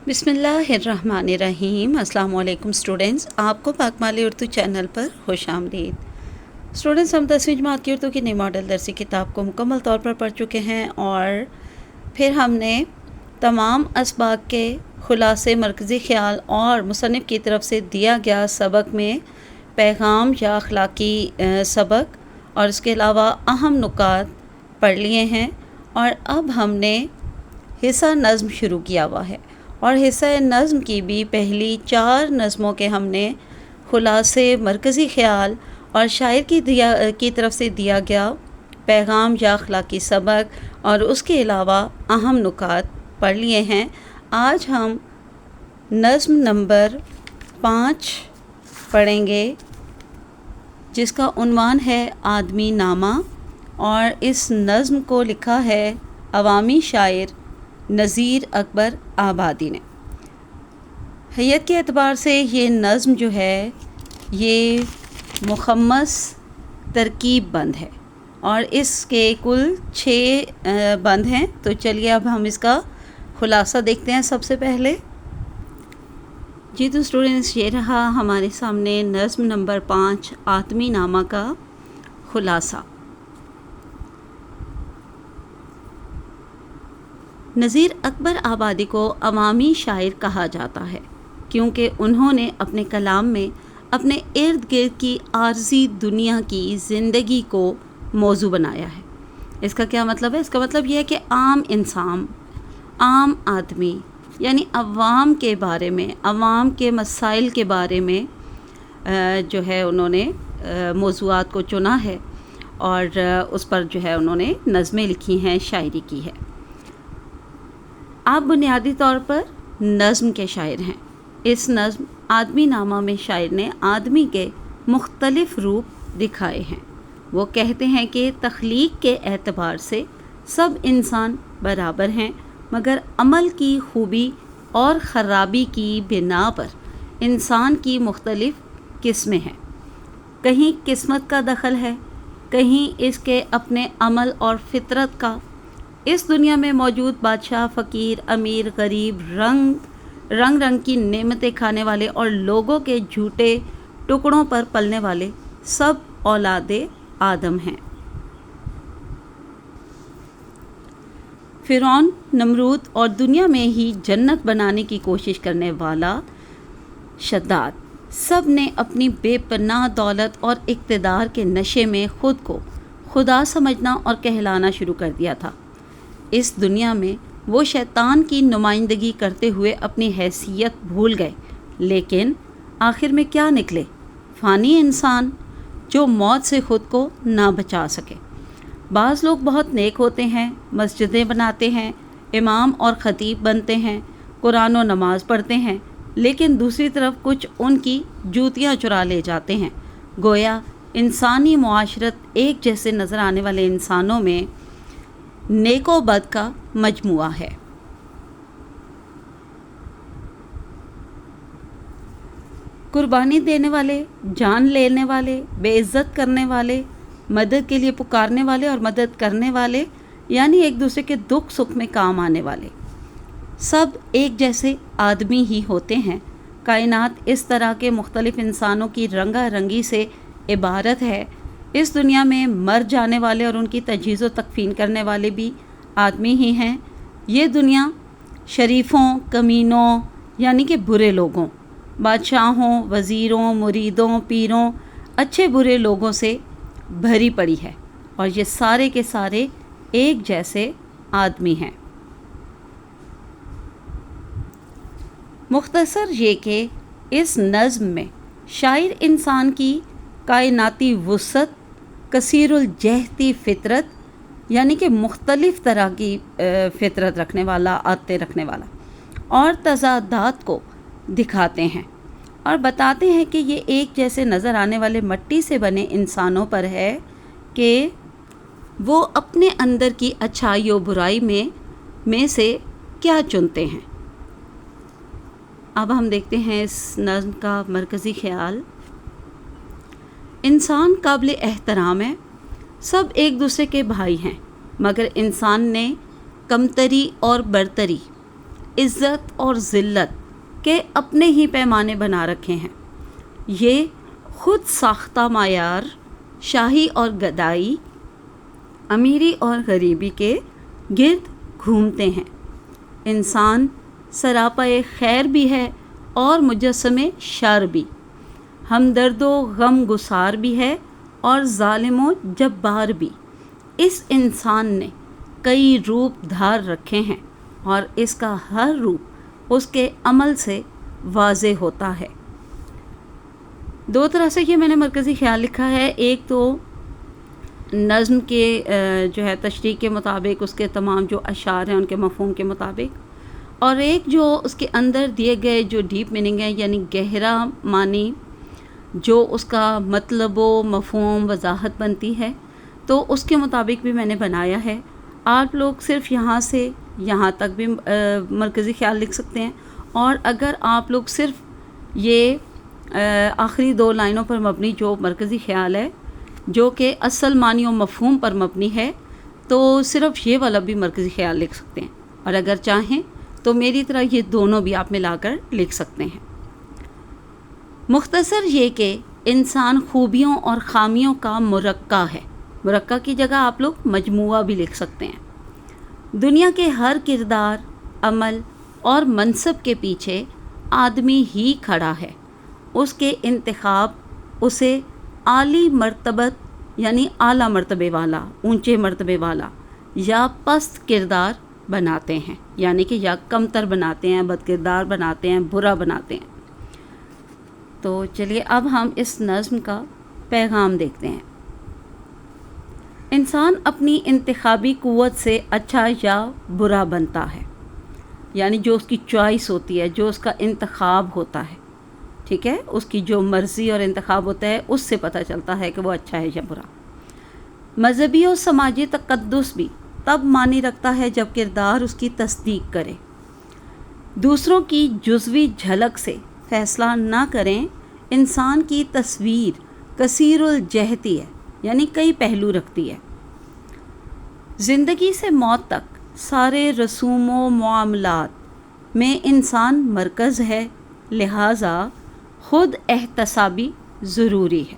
بسم اللہ الرحمن الرحیم۔ السلام علیکم اسٹوڈنٹس، آپ کو پاکمالی اردو چینل پر خوش آمدید۔ اسٹوڈنٹس، ہم 10ویں جماعت کی اردو کی نئی ماڈل درسی کتاب کو مکمل طور پر پڑھ چکے ہیں اور پھر ہم نے تمام اسباق کے خلاصے، مرکزی خیال اور مصنف کی طرف سے دیا گیا سبق میں پیغام یا اخلاقی سبق اور اس کے علاوہ اہم نکات پڑھ لیے ہیں، اور اب ہم نے حصہ نظم شروع کیا ہوا ہے، اور حصہ نظم کی بھی پہلی 4 نظموں کے ہم نے خلاصے، مرکزی خیال اور شاعر کی طرف سے دیا گیا پیغام یا اخلاقی سبق اور اس کے علاوہ اہم نکات پڑھ لیے ہیں۔ آج ہم نظم نمبر 5 پڑھیں گے، جس کا عنوان ہے آدمی نامہ، اور اس نظم کو لکھا ہے عوامی شاعر نذیر اکبر آبادی نے۔ حیت کے اعتبار سے یہ نظم جو ہے یہ مخمس ترکیب بند ہے، اور اس کے کل 6 بند ہیں۔ تو چلیے اب ہم اس کا خلاصہ دیکھتے ہیں سب سے پہلے۔ جی تو اسٹوڈنٹس، یہ رہا ہمارے سامنے نظم نمبر 5 آدمی نامہ کا خلاصہ۔ نذیر اکبر آبادی کو عوامی شاعر کہا جاتا ہے کیونکہ انہوں نے اپنے کلام میں اپنے ارد گرد کی عارضی دنیا کی زندگی کو موضوع بنایا ہے۔ اس کا کیا مطلب ہے؟ اس کا مطلب یہ ہے کہ عام انسان، عام آدمی، یعنی عوام کے بارے میں، عوام کے مسائل کے بارے میں جو ہے انہوں نے موضوعات کو چنا ہے، اور اس پر جو ہے انہوں نے نظمیں لکھی ہیں، شاعری کی ہے۔ آپ بنیادی طور پر نظم کے شاعر ہیں۔ اس نظم آدمی نامہ میں شاعر نے آدمی کے مختلف روپ دکھائے ہیں۔ وہ کہتے ہیں کہ تخلیق کے اعتبار سے سب انسان برابر ہیں، مگر عمل کی خوبی اور خرابی کی بنا پر انسان کی مختلف قسمیں ہیں۔ کہیں قسمت کا دخل ہے، کہیں اس کے اپنے عمل اور فطرت کا۔ اس دنیا میں موجود بادشاہ، فقیر، امیر، غریب، رنگ کی نعمتیں کھانے والے اور لوگوں کے جھوٹے ٹکڑوں پر پلنے والے سب اولاد آدم ہیں۔ فرعون، نمرود اور دنیا میں ہی جنت بنانے کی کوشش کرنے والا شداد، سب نے اپنی بے پناہ دولت اور اقتدار کے نشے میں خود کو خدا سمجھنا اور کہلانا شروع کر دیا تھا۔ اس دنیا میں وہ شیطان کی نمائندگی کرتے ہوئے اپنی حیثیت بھول گئے، لیکن آخر میں کیا نکلے؟ فانی انسان جو موت سے خود کو نہ بچا سکے۔ بعض لوگ بہت نیک ہوتے ہیں، مسجدیں بناتے ہیں، امام اور خطیب بنتے ہیں، قرآن و نماز پڑھتے ہیں، لیکن دوسری طرف کچھ ان کی جوتیاں چرا لے جاتے ہیں۔ گویا انسانی معاشرت ایک جیسے نظر آنے والے انسانوں میں نیک و بد کا مجموعہ ہے۔ قربانی دینے والے، جان لینے والے، بے عزت کرنے والے، مدد کے لیے پکارنے والے اور مدد کرنے والے، یعنی ایک دوسرے کے دکھ سکھ میں کام آنے والے، سب ایک جیسے آدمی ہی ہوتے ہیں۔ کائنات اس طرح کے مختلف انسانوں کی رنگا رنگی سے عبارت ہے۔ اس دنیا میں مر جانے والے اور ان کی تجہیز و تکفین کرنے والے بھی آدمی ہی ہیں۔ یہ دنیا شریفوں، کمینوں یعنی کہ برے لوگوں، بادشاہوں، وزیروں، مریدوں، پیروں، اچھے برے لوگوں سے بھری پڑی ہے، اور یہ سارے کے سارے ایک جیسے آدمی ہیں۔ مختصر یہ کہ اس نظم میں شاعر انسان کی کائناتی وسعت، کثیر الجہتی فطرت یعنی کہ مختلف طرح کی فطرت رکھنے والا، عادتیں رکھنے والا، اور تضادات کو دکھاتے ہیں اور بتاتے ہیں کہ یہ ایک جیسے نظر آنے والے مٹی سے بنے انسانوں پر ہے کہ وہ اپنے اندر کی اچھائی و برائی میں سے کیا چنتے ہیں۔ اب ہم دیکھتے ہیں اس نظم کا مرکزی خیال۔ انسان قابل احترام ہے، سب ایک دوسرے کے بھائی ہیں، مگر انسان نے کمتری اور برتری، عزت اور ذلت کے اپنے ہی پیمانے بنا رکھے ہیں۔ یہ خود ساختہ معیار شاہی اور گدائی، امیری اور غریبی کے گرد گھومتے ہیں۔ انسان سراپے خیر بھی ہے اور مجسم شر بھی، ہمدرد و غم گسار بھی ہے اور ظالم و جبار بھی۔ اس انسان نے کئی روپ دھار رکھے ہیں اور اس کا ہر روپ اس کے عمل سے واضح ہوتا ہے۔ دو طرح سے یہ میں نے مرکزی خیال لکھا ہے، ایک تو نظم کے جو ہے تشریح کے مطابق، اس کے تمام جو اشعار ہیں ان کے مفہوم کے مطابق، اور ایک جو اس کے اندر دیے گئے جو ڈیپ میننگ ہے، یعنی گہرا معنی جو اس کا مطلب و مفہوم وضاحت بنتی ہے، تو اس کے مطابق بھی میں نے بنایا ہے۔ آپ لوگ صرف یہاں سے یہاں تک بھی مرکزی خیال لکھ سکتے ہیں، اور اگر آپ لوگ صرف یہ آخری 2 لائنوں پر مبنی جو مرکزی خیال ہے جو کہ اصل معنی و مفہوم پر مبنی ہے، تو صرف یہ والا بھی مرکزی خیال لکھ سکتے ہیں، اور اگر چاہیں تو میری طرح یہ دونوں بھی آپ ملا کر لکھ سکتے ہیں۔ مختصر یہ کہ انسان خوبیوں اور خامیوں کا مرکہ ہے۔ مرکہ کی جگہ آپ لوگ مجموعہ بھی لکھ سکتے ہیں۔ دنیا کے ہر کردار، عمل اور منصب کے پیچھے آدمی ہی کھڑا ہے۔ اس کے انتخاب اسے عالی مرتبت یعنی اعلیٰ مرتبے والا، اونچے مرتبے والا، یا پست کردار بناتے ہیں، یعنی کہ یا کمتر بناتے ہیں، بد کردار بناتے ہیں، برا بناتے ہیں۔ تو چلیے اب ہم اس نظم کا پیغام دیکھتے ہیں۔ انسان اپنی انتخابی قوت سے اچھا یا برا بنتا ہے، یعنی جو اس کی چوائس ہوتی ہے، جو اس کا انتخاب ہوتا ہے، ٹھیک ہے، اس کی جو مرضی اور انتخاب ہوتا ہے، اس سے پتہ چلتا ہے کہ وہ اچھا ہے یا برا۔ مذہبی اور سماجی تقدس بھی تب معنی رکھتا ہے جب کردار اس کی تصدیق کرے۔ دوسروں کی جزوی جھلک سے فیصلہ نہ کریں۔ انسان کی تصویر کثیر الجہتی ہے، یعنی کئی پہلو رکھتی ہے۔ زندگی سے موت تک سارے رسوم و معاملات میں انسان مرکز ہے، لہٰذا خود احتسابی ضروری ہے۔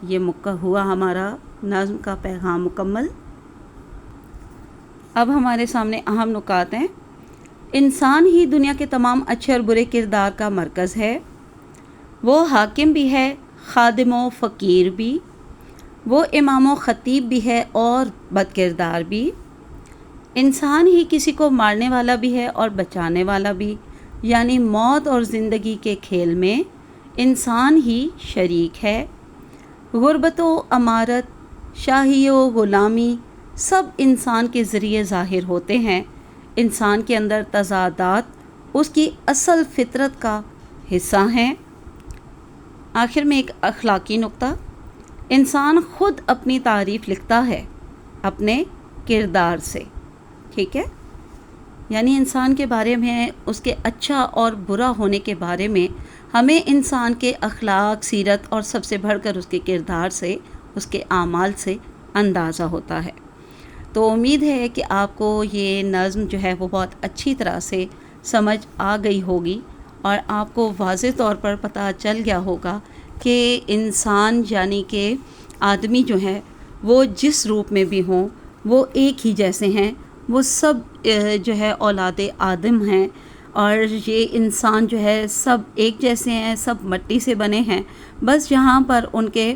یہ ہوا ہمارا نظم کا پیغام مکمل۔ اب ہمارے سامنے اہم نکات ہیں۔ انسان ہی دنیا کے تمام اچھے اور برے کردار کا مرکز ہے۔ وہ حاکم بھی ہے، خادم و فقیر بھی، وہ امام و خطیب بھی ہے اور بد کردار بھی۔ انسان ہی کسی کو مارنے والا بھی ہے اور بچانے والا بھی، یعنی موت اور زندگی کے کھیل میں انسان ہی شریک ہے۔ غربت و امارت، شاہی و غلامی سب انسان کے ذریعے ظاہر ہوتے ہیں۔ انسان کے اندر تضادات اس کی اصل فطرت کا حصہ ہیں۔ آخر میں ایک اخلاقی نقطہ، انسان خود اپنی تعریف لکھتا ہے اپنے کردار سے، ٹھیک ہے، یعنی انسان کے بارے میں، اس کے اچھا اور برا ہونے کے بارے میں ہمیں انسان کے اخلاق، سیرت اور سب سے بڑھ کر اس کے کردار سے، اس کے اعمال سے اندازہ ہوتا ہے۔ تو امید ہے کہ آپ کو یہ نظم جو ہے وہ بہت اچھی طرح سے سمجھ آ گئی ہوگی، اور آپ کو واضح طور پر پتہ چل گیا ہوگا کہ انسان یعنی کہ آدمی جو ہے وہ جس روپ میں بھی ہوں وہ ایک ہی جیسے ہیں، وہ سب جو ہے اولاد آدم ہیں، اور یہ انسان جو ہے سب ایک جیسے ہیں، سب مٹی سے بنے ہیں، بس یہاں پر ان کے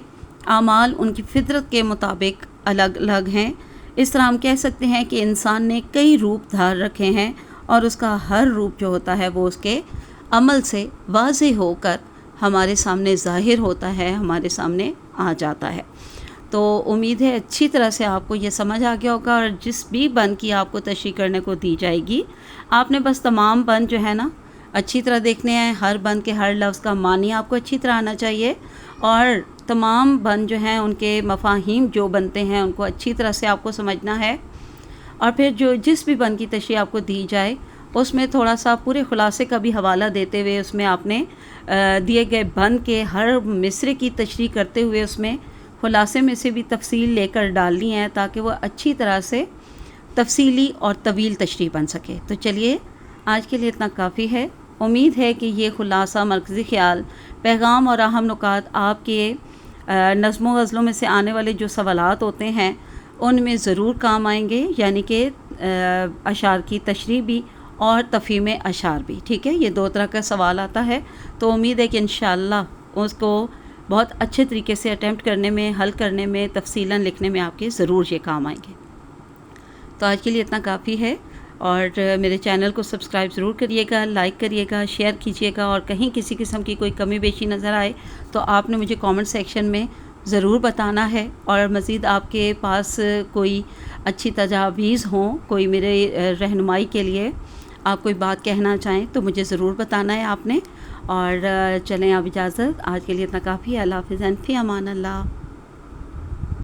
اعمال ان کی فطرت کے مطابق الگ الگ ہیں۔ اس طرح ہم کہہ سکتے ہیں کہ انسان نے کئی روپ دھار رکھے ہیں، اور اس کا ہر روپ جو ہوتا ہے وہ اس کے عمل سے واضح ہو کر ہمارے سامنے ظاہر ہوتا ہے، ہمارے سامنے آ جاتا ہے۔ تو امید ہے اچھی طرح سے آپ کو یہ سمجھ آ گیا ہوگا، اور جس بھی بند کی آپ کو تشریح کرنے کو دی جائے گی، آپ نے بس تمام بند جو ہے نا اچھی طرح دیکھنے ہیں۔ ہر بند کے ہر لفظ کا معنی آپ کو اچھی طرح آنا چاہیے، اور تمام بند جو ہیں ان کے مفاہیم جو بنتے ہیں ان کو اچھی طرح سے آپ کو سمجھنا ہے، اور پھر جس بھی بند کی تشریح آپ کو دی جائے اس میں تھوڑا سا پورے خلاصے کا بھی حوالہ دیتے ہوئے اس میں آپ نے دیے گئے بند کے ہر مصرے کی تشریح کرتے ہوئے اس میں خلاصے میں سے بھی تفصیل لے کر ڈالنی ہے، تاکہ وہ اچھی طرح سے تفصیلی اور طویل تشریح بن سکے۔ تو چلیے آج کے لیے اتنا کافی ہے۔ امید ہے کہ یہ خلاصہ مرکزی خیال، پیغام اور اہم نکات آپ کے نظم و غزلوں میں سے آنے والے جو سوالات ہوتے ہیں ان میں ضرور کام آئیں گے، یعنی کہ اشعار کی تشریح بھی اور تفہیم اشعار بھی، ٹھیک ہے۔ یہ 2 طرح کا سوال آتا ہے، تو امید ہے کہ انشاءاللہ اس کو بہت اچھے طریقے سے اٹیمپٹ کرنے میں، حل کرنے میں، تفصیلاً لکھنے میں آپ کے ضرور یہ کام آئیں گے۔ تو آج کے لیے اتنا کافی ہے، اور میرے چینل کو سبسکرائب ضرور کریے گا، لائک کریے گا، شیئر کیجیے گا، اور کہیں کسی قسم کی کوئی کمی بیشی نظر آئے تو آپ نے مجھے کامنٹ سیکشن میں ضرور بتانا ہے، اور مزید آپ کے پاس کوئی اچھی تجاویز ہوں، کوئی میرے رہنمائی کے لیے آپ کوئی بات کہنا چاہیں تو مجھے ضرور بتانا ہے آپ نے۔ اور چلیں اب اجازت، آج کے لیے اتنا کافی ہے۔ اللہ حافظ، فی امان اللہ۔